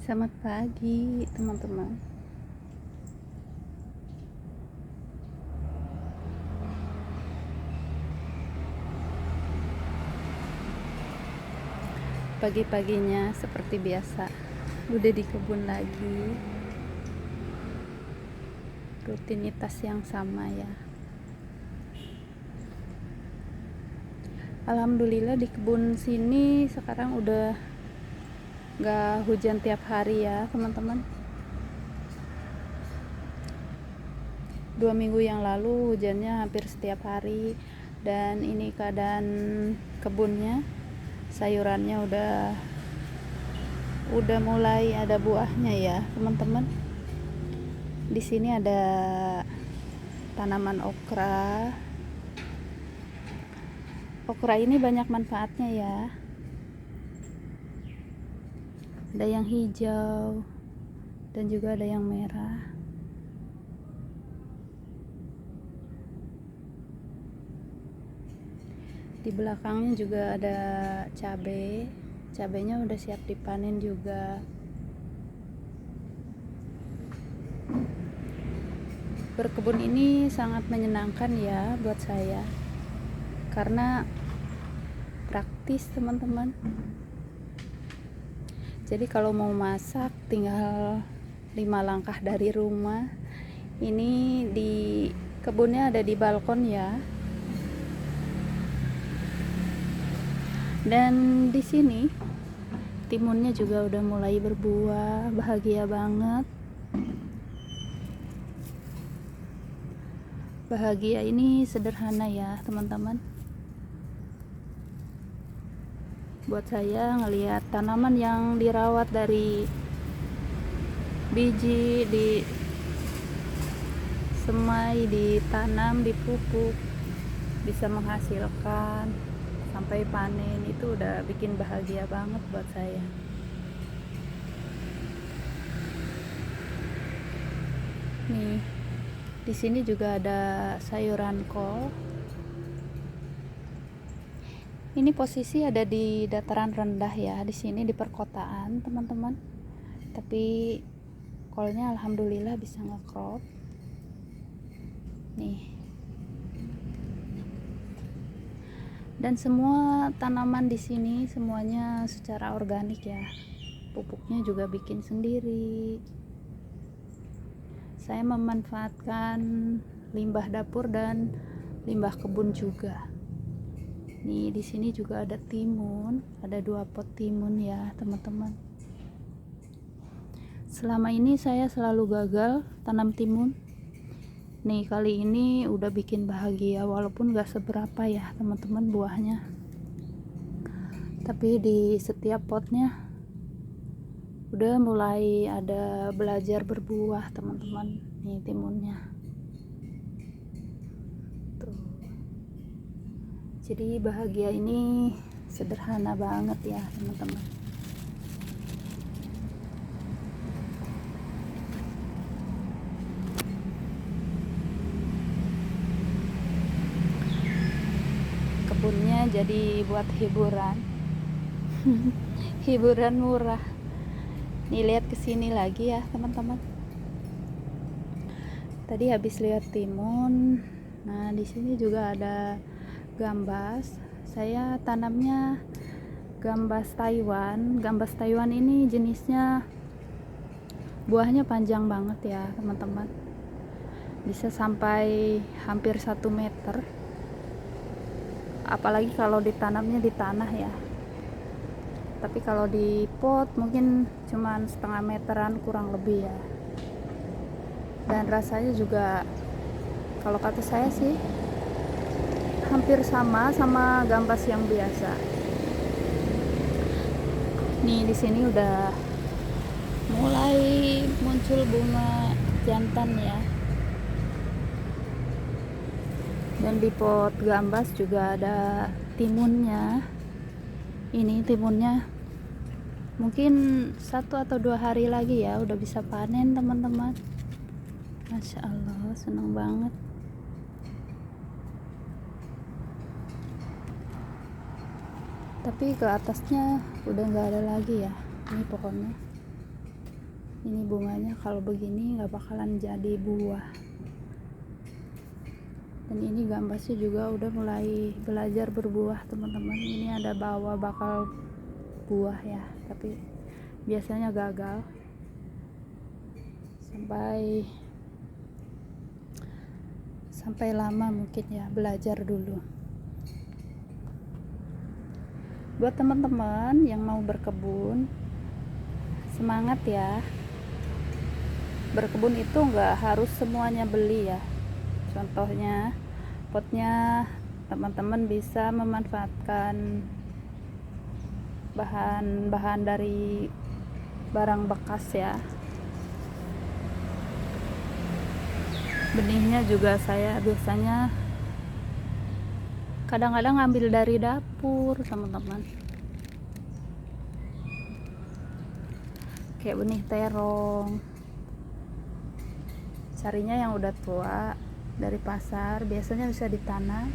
Selamat pagi, teman-teman. Pagi-paginya seperti biasa, udah di kebun lagi. Rutinitas yang sama ya. Alhamdulillah di kebun sini sekarang udah gak hujan tiap hari ya, teman-teman. 2 minggu yang lalu hujannya hampir setiap hari, dan ini keadaan kebunnya, sayurannya udah mulai ada buahnya ya, teman-teman. Di sini ada tanaman okra. Okra ini banyak manfaatnya ya. Ada yang hijau dan juga ada yang merah. Di belakangnya juga ada cabai. Cabainya udah siap dipanen juga. Berkebun ini sangat menyenangkan ya buat saya, karena praktis, teman-teman. Jadi kalau mau masak tinggal 5 langkah dari rumah. Ini di kebunnya ada di balkon ya. Dan di sini timunnya juga udah mulai berbuah, bahagia banget. Bahagia ini sederhana ya, teman-teman. Buat saya ngelihat tanaman yang dirawat dari biji, disemai, ditanam, dipupuk, bisa menghasilkan sampai panen, itu udah bikin bahagia banget buat saya. Nih, di sini juga ada sayuran kol. Ini posisi ada di dataran rendah ya, di sini di perkotaan, teman-teman. Tapi kolnya alhamdulillah bisa nge-crop. Nih. Dan semua tanaman di sini semuanya secara organik ya. Pupuknya juga bikin sendiri. Saya memanfaatkan limbah dapur dan limbah kebun juga. Nih, di sini juga ada timun, ada 2 pot timun ya, teman-teman. Selama ini saya selalu gagal tanam timun. Nih, kali ini udah bikin bahagia, walaupun gak seberapa ya, teman-teman, buahnya. Tapi di setiap potnya udah mulai ada belajar berbuah, teman-teman. Nih timunnya. Jadi bahagia ini sederhana banget ya, teman-teman. Kebunnya jadi buat hiburan. Hiburan murah. Nih, lihat kesini lagi ya, teman-teman. Tadi habis lihat timun. Nah, di sini juga ada gambas. Saya tanamnya gambas Taiwan. Gambas Taiwan ini jenisnya buahnya panjang banget ya, teman-teman. Bisa sampai hampir 1 meter. Apalagi kalau ditanamnya di tanah ya. Tapi kalau di pot mungkin cuman setengah meteran kurang lebih ya. Dan rasanya juga kalau kata saya sih hampir sama gambas yang biasa. Nih, di sini udah mulai muncul bunga jantan ya. Dan di pot gambas juga ada timunnya. Ini timunnya mungkin 1 atau 2 hari lagi ya udah bisa panen, teman-teman. Masya Allah, seneng banget. Tapi ke atasnya udah nggak ada lagi ya, ini pohonnya. Ini bunganya kalau begini nggak bakalan jadi buah. Dan ini gambasnya juga udah mulai belajar berbuah teman-teman. Ini ada bawa bakal buah ya, tapi biasanya gagal sampai lama mungkin ya, belajar dulu. Buat teman-teman yang mau berkebun, semangat ya. Berkebun itu nggak harus semuanya beli ya. Contohnya potnya teman-teman bisa memanfaatkan bahan-bahan dari barang bekas ya. Benihnya juga saya biasanya kadang-kadang ngambil dari dapur teman-teman, kayak benih terong, carinya yang udah tua dari pasar, biasanya bisa ditanam.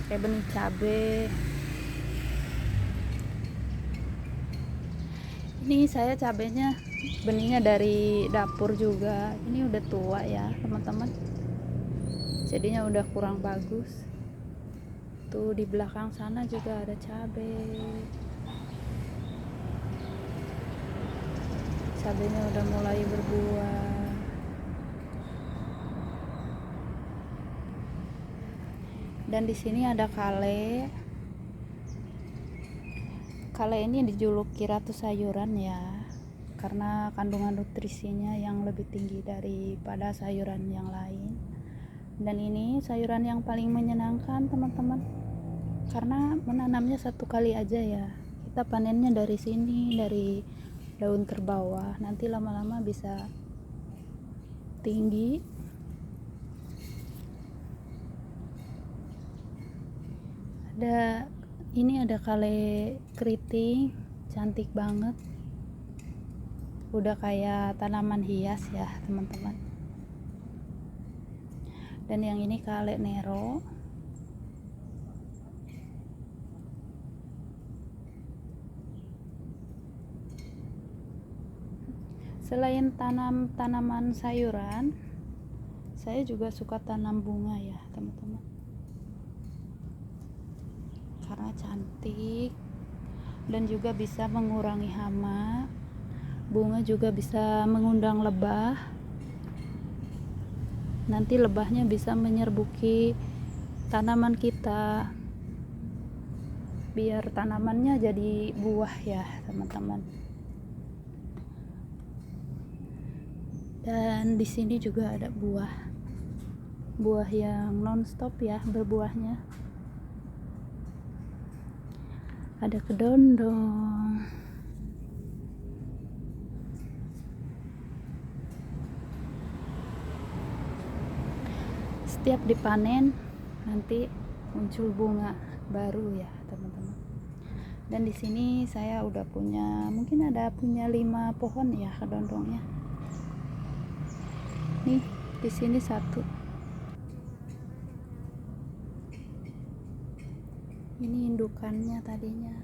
Kayak benih cabai, ini saya cabenya benihnya dari dapur juga. Ini udah tua ya teman-teman, jadinya udah kurang bagus. Tuh di belakang sana juga ada cabai, cabenya udah mulai berbuah. Dan di sini ada kale. Kale ini dijuluki ratu sayuran ya, karena kandungan nutrisinya yang lebih tinggi daripada sayuran yang lain. Dan ini sayuran yang paling menyenangkan teman-teman, karena menanamnya satu kali aja ya. Kita panennya dari sini, dari daun terbawah, nanti lama-lama bisa tinggi. Ini ada kale keriting, cantik banget, udah kayak tanaman hias ya teman-teman. Dan yang ini kale nero. Selain tanam tanaman sayuran, saya juga suka tanam bunga ya teman-teman, karena cantik dan juga bisa mengurangi hama. Bunga juga bisa mengundang lebah, nanti lebahnya bisa menyerbuki tanaman kita biar tanamannya jadi buah ya teman-teman. Dan di sini juga ada buah yang non-stop ya berbuahnya. Ada kedondong. Setiap dipanen nanti muncul bunga baru ya teman-teman. Dan di sini saya udah punya, mungkin ada punya 5 pohon ya kedondongnya. Nih di sini 1. Ini indukannya tadinya.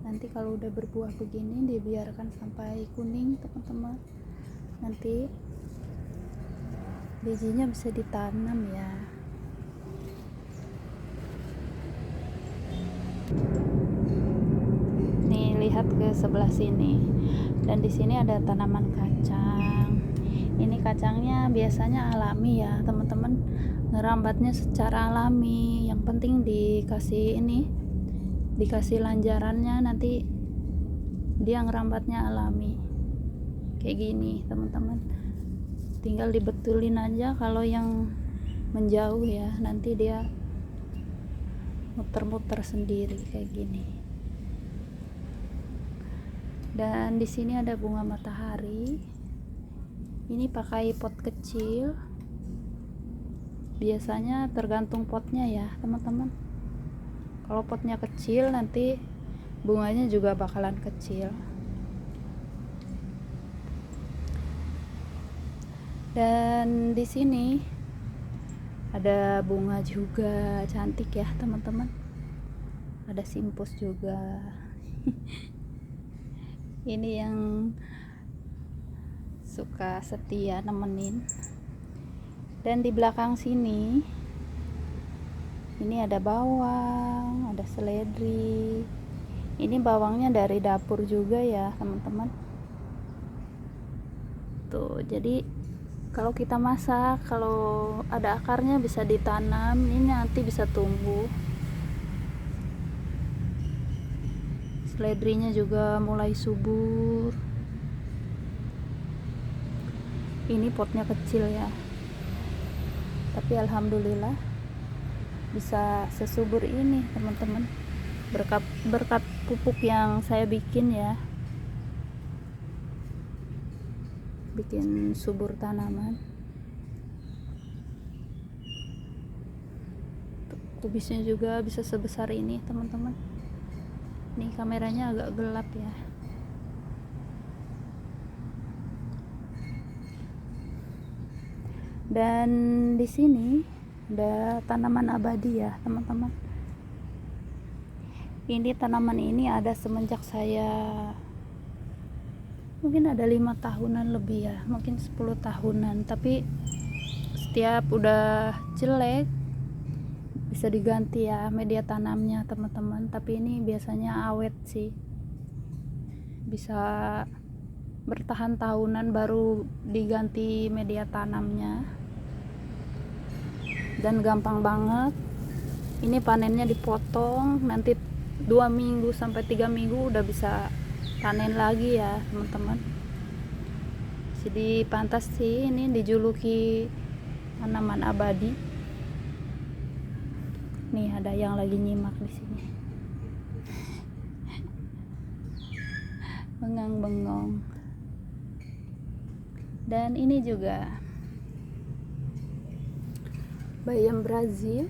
Nanti kalau udah berbuah begini dibiarkan sampai kuning teman-teman. Nanti bijinya bisa ditanam ya. Nih lihat ke sebelah sini. Dan di sini ada tanaman kacang. Ini kacangnya biasanya alami ya teman-teman, ngerambatnya secara alami. Yang penting dikasih lanjarannya, nanti dia ngerambatnya alami kayak gini teman-teman. Tinggal dibetulin aja, kalau yang menjauh ya nanti dia muter-muter sendiri kayak gini. Dan di sini ada bunga matahari. Ini pakai pot kecil, biasanya tergantung potnya ya teman-teman. Kalau potnya kecil nanti bunganya juga bakalan kecil. Dan di sini ada bunga juga cantik ya teman-teman, ada simpus juga. Ini yang suka setia nemenin. Dan di belakang sini ini ada bawang, ada seledri. Ini bawangnya dari dapur juga ya teman-teman. Tuh, jadi kalau kita masak, kalau ada akarnya bisa ditanam, ini nanti bisa tumbuh. Seledrinya juga mulai subur. Ini potnya kecil ya, tapi alhamdulillah bisa sesubur ini teman-teman, berkat pupuk yang saya bikin ya, bikin subur tanaman. Kubisnya juga bisa sebesar ini teman-teman. Nih kameranya agak gelap ya. Dan di sini ada tanaman abadi ya teman-teman. Ini tanaman ini ada semenjak saya mungkin ada 5 tahunan lebih ya, mungkin 10 tahunan, tapi setiap udah jelek bisa diganti ya media tanamnya teman-teman. Tapi ini biasanya awet sih, bisa bertahan tahunan baru diganti media tanamnya, dan gampang banget. Ini panennya dipotong, nanti 2 minggu sampai 3 minggu udah bisa panen lagi ya teman-teman. Jadi pantas sih ini dijuluki tanaman abadi. Nih ada yang lagi nyimak di sini, bengang-bengong. Dan ini juga bayam Brazil.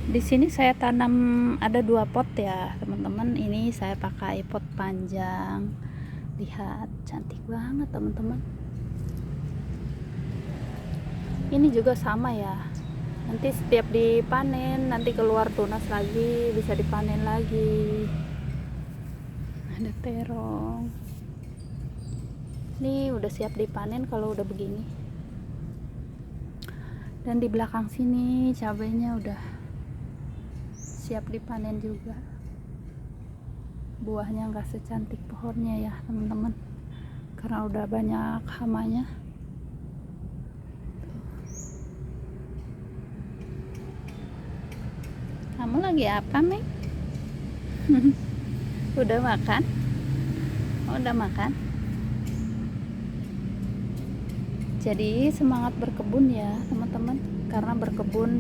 Di sini saya tanam ada 2 pot ya teman-teman. Ini saya pakai pot panjang. Lihat, cantik banget teman-teman. Ini juga sama ya, nanti setiap dipanen nanti keluar tunas lagi, bisa dipanen lagi. Ada terong. Ini udah siap dipanen kalau udah begini. Dan di belakang sini cabenya udah siap dipanen juga. Buahnya nggak secantik pohonnya ya teman-teman, karena udah banyak hamanya. Kamu lagi apa, Meng? Udah makan? Oh, udah makan? Jadi semangat berkebun ya teman-teman, karena berkebun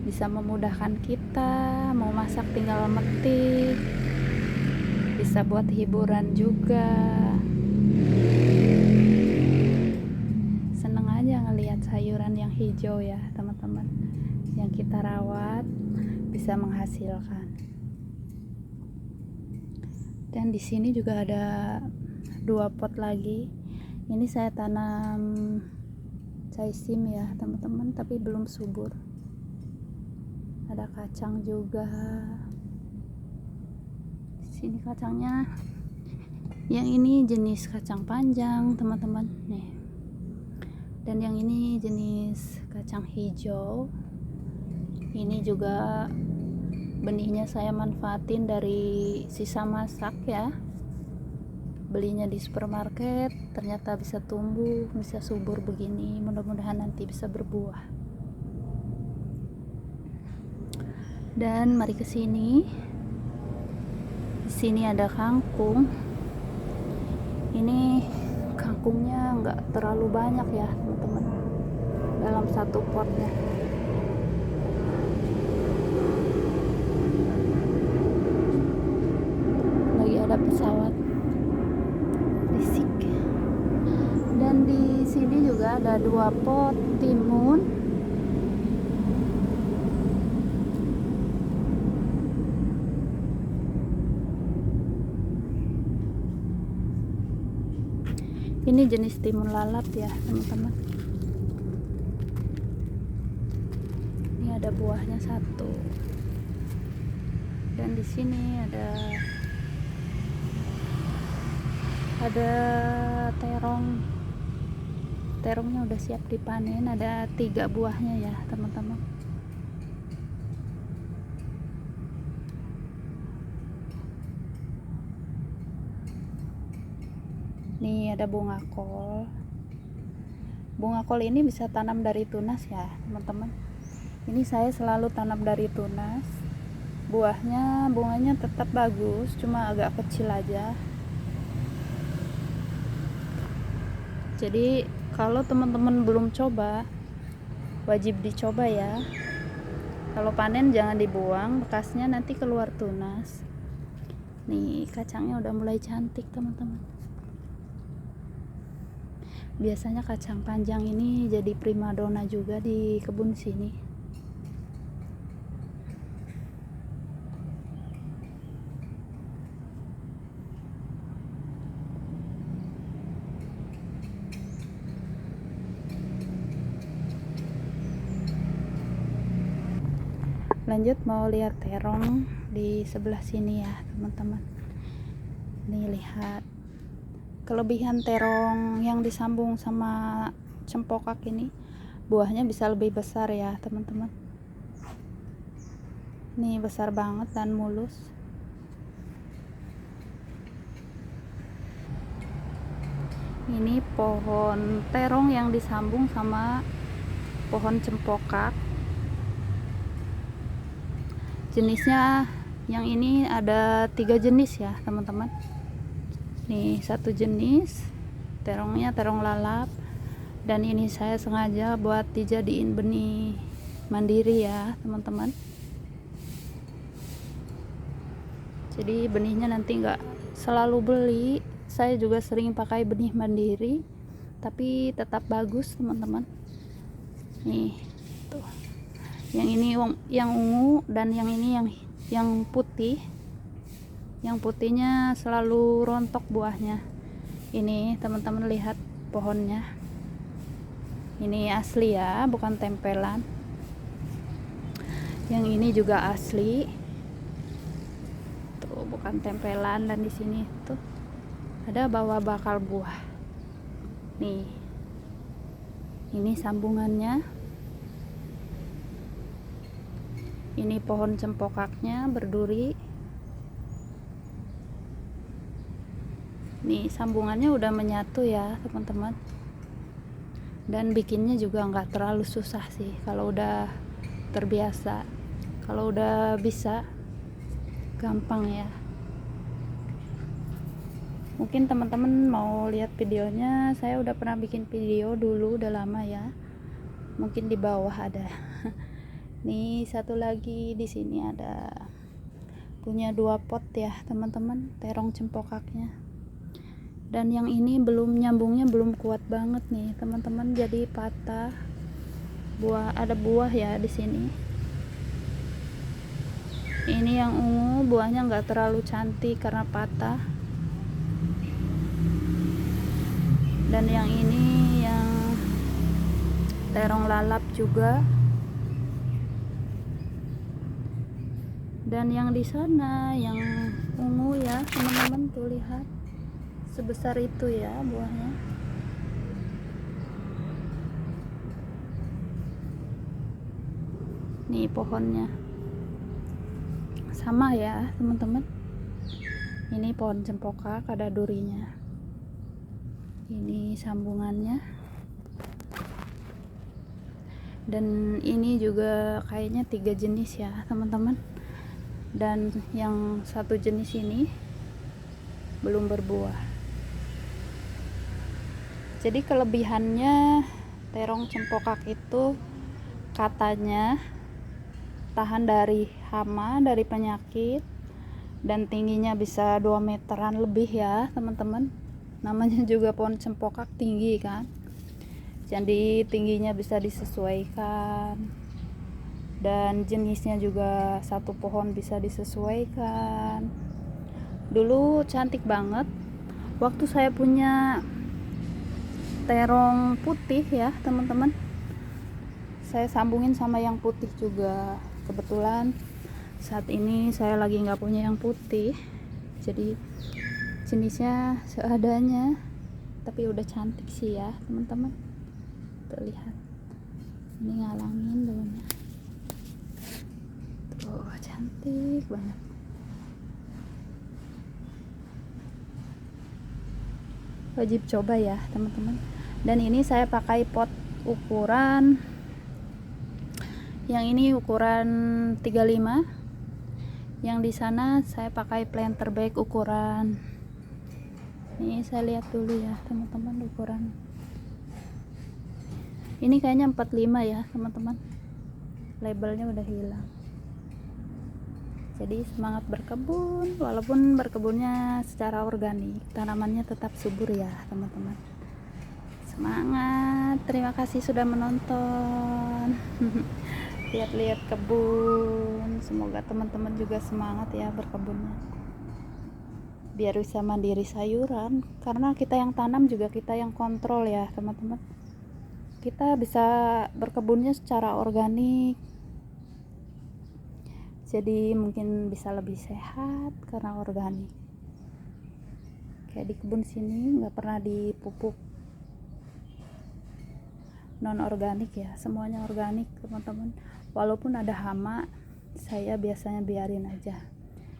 bisa memudahkan kita. Mau masak tinggal metik, bisa buat hiburan juga. Seneng aja ngelihat sayuran yang hijau ya teman-teman, yang kita rawat bisa menghasilkan. Dan di sini juga ada 2 pot lagi. Ini saya tanam caisim ya teman-teman, tapi belum subur. Ada kacang juga. Di sini kacangnya, yang ini jenis kacang panjang teman-teman nih. Dan yang ini jenis kacang hijau. Ini juga benihnya saya manfaatin dari sisa masak ya, belinya di supermarket, ternyata bisa tumbuh, bisa subur begini. Mudah-mudahan nanti bisa berbuah. Dan mari ke sini. Di sini ada kangkung. Ini kangkungnya nggak terlalu banyak ya teman-teman, dalam 1 potnya. Lagi ada pesawat risik. Dan di sini juga ada 2 pot timun. Ini jenis timun lalap ya teman-teman. Ini ada buahnya 1. Dan di sini ada ada terongnya udah siap dipanen, ada 3 buahnya ya teman-teman. Nih ada bunga kol. Bunga kol ini bisa tanam dari tunas ya teman-teman. Ini saya selalu tanam dari tunas. Bunganya tetap bagus, cuma agak kecil aja. Jadi kalau teman-teman belum coba, wajib dicoba ya. Kalau panen jangan dibuang, bekasnya nanti keluar tunas. Nih kacangnya udah mulai cantik teman-teman. Biasanya kacang panjang ini jadi primadona juga di kebun sini. Lanjut mau lihat terong di sebelah sini ya teman-teman. Nih lihat kelebihan terong yang disambung sama cempokak ini, buahnya bisa lebih besar ya teman-teman. Nih besar banget dan mulus. Ini pohon terong yang disambung sama pohon cempokak. Jenisnya yang ini ada 3 jenis ya teman-teman. Nih satu jenis terongnya terong lalap, dan ini saya sengaja buat dijadiin benih mandiri ya teman-teman. Jadi benihnya nanti nggak selalu beli, saya juga sering pakai benih mandiri, tapi tetap bagus teman-teman. Nih tuh, yang ini yang ungu, dan yang ini yang putih. Yang putihnya selalu rontok buahnya. Ini teman-teman lihat pohonnya, ini asli ya, bukan tempelan. Yang ini juga asli tuh, bukan tempelan. Dan di sini tuh ada bawa bakal buah. Nih ini sambungannya. Ini pohon cempokaknya berduri. Nih sambungannya udah menyatu ya teman-teman. Dan bikinnya juga nggak terlalu susah sih kalau udah terbiasa. Kalau udah bisa, gampang ya. Mungkin teman-teman mau lihat videonya, saya udah pernah bikin video dulu, udah lama ya. Mungkin di bawah ada. Nih satu lagi di sini ada, punya 2 pot ya teman-teman, terong cempokaknya. Dan yang ini belum nyambungnya, belum kuat banget nih teman-teman, jadi patah. Ada buah ya di sini. Ini yang ungu, buahnya nggak terlalu cantik karena patah. Dan yang ini yang terong lalap juga. Dan yang di sana yang ungu ya teman-teman, tuh lihat sebesar itu ya buahnya. Nih pohonnya sama ya teman-teman. Ini pohon cempokak, ada durinya. Ini sambungannya. Dan ini juga kayaknya 3 jenis ya teman-teman. Dan yang satu jenis ini belum berbuah. Jadi kelebihannya terong cempokak itu katanya tahan dari hama, dari penyakit, dan tingginya bisa 2 meteran lebih ya teman-teman. Namanya juga pohon cempokak, tinggi kan, jadi tingginya bisa disesuaikan. Dan jenisnya juga satu pohon bisa disesuaikan. Dulu cantik banget waktu saya punya terong putih ya teman-teman, saya sambungin sama yang putih juga. Kebetulan saat ini saya lagi nggak punya yang putih, jadi jenisnya seadanya, tapi udah cantik sih ya teman-teman. Tuh lihat, ini ngalangin daunnya tuh, cantik banget. Wajib coba ya teman-teman. Dan ini saya pakai pot ukuran yang ini ukuran 35, yang di sana saya pakai planter bag ukuran, ini saya lihat dulu ya teman-teman, ukuran ini kayaknya 45 ya teman-teman, labelnya udah hilang. Jadi semangat berkebun, walaupun berkebunnya secara organik, tanamannya tetap subur ya teman-teman. Semangat, terima kasih sudah menonton. Lihat-lihat kebun, semoga teman-teman juga semangat ya berkebunnya, biar bisa mandiri sayuran, karena kita yang tanam juga kita yang kontrol ya teman-teman. Kita bisa berkebunnya secara organik, jadi mungkin bisa lebih sehat karena organik. Kayak di kebun sini nggak pernah dipupuk non organik ya, semuanya organik teman-teman. Walaupun ada hama, saya biasanya biarin aja.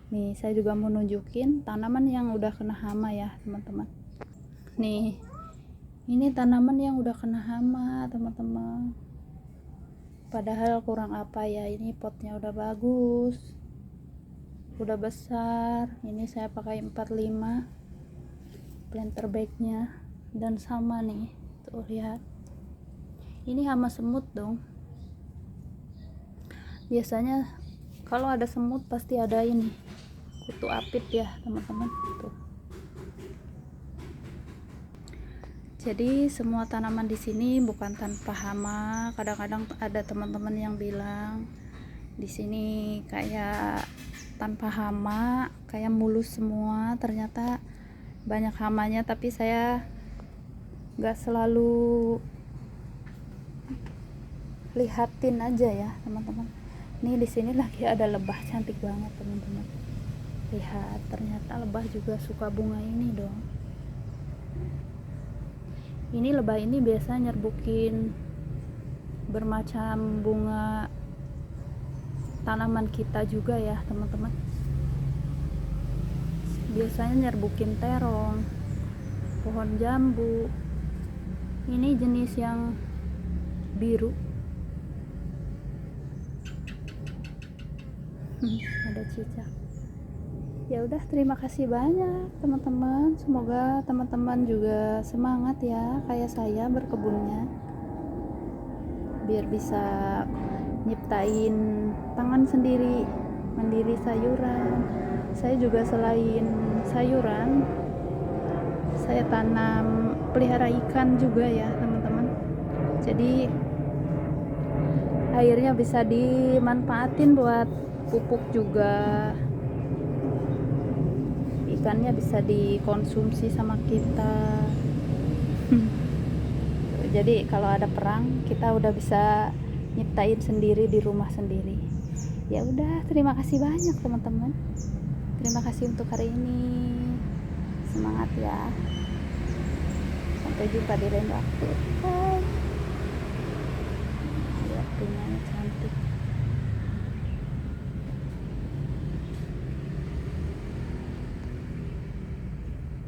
Nih saya juga mau nunjukin tanaman yang udah kena hama ya teman-teman. Nih ini tanaman yang udah kena hama teman-teman, padahal kurang apa ya, ini potnya udah bagus, udah besar. Ini saya pakai 45 planter bagnya, dan sama nih tuh lihat, ini hama semut dong. Biasanya kalau ada semut pasti ada ini kutu apit ya teman-teman tuh. Jadi semua tanaman di sini bukan tanpa hama. Kadang-kadang ada teman-teman yang bilang di sini kayak tanpa hama, kayak mulus semua. Ternyata banyak hamanya, tapi saya nggak selalu lihatin aja ya teman-teman. Nih di sini lagi ada lebah cantik banget teman-teman. Lihat, ternyata lebah juga suka bunga ini dong. Ini lebah ini biasa nyerbukin bermacam bunga tanaman kita juga ya teman-teman. Biasanya nyerbukin terong, pohon jambu. Ini jenis yang biru. Ada cicak. Ya udah, terima kasih banyak teman-teman. Semoga teman-teman juga semangat ya kayak saya berkebunnya, biar bisa nyiptain pangan sendiri, mandiri sayuran. Saya juga selain sayuran, saya tanam, pelihara ikan juga ya teman-teman. Jadi airnya bisa dimanfaatin buat pupuk juga, ikannya bisa dikonsumsi sama kita. Jadi kalau ada perang kita udah bisa nyiptain sendiri di rumah sendiri. Ya udah, terima kasih banyak teman-teman. Terima kasih untuk hari ini. Semangat ya. Sampai jumpa di lain waktu. Bye. Lihat bunganya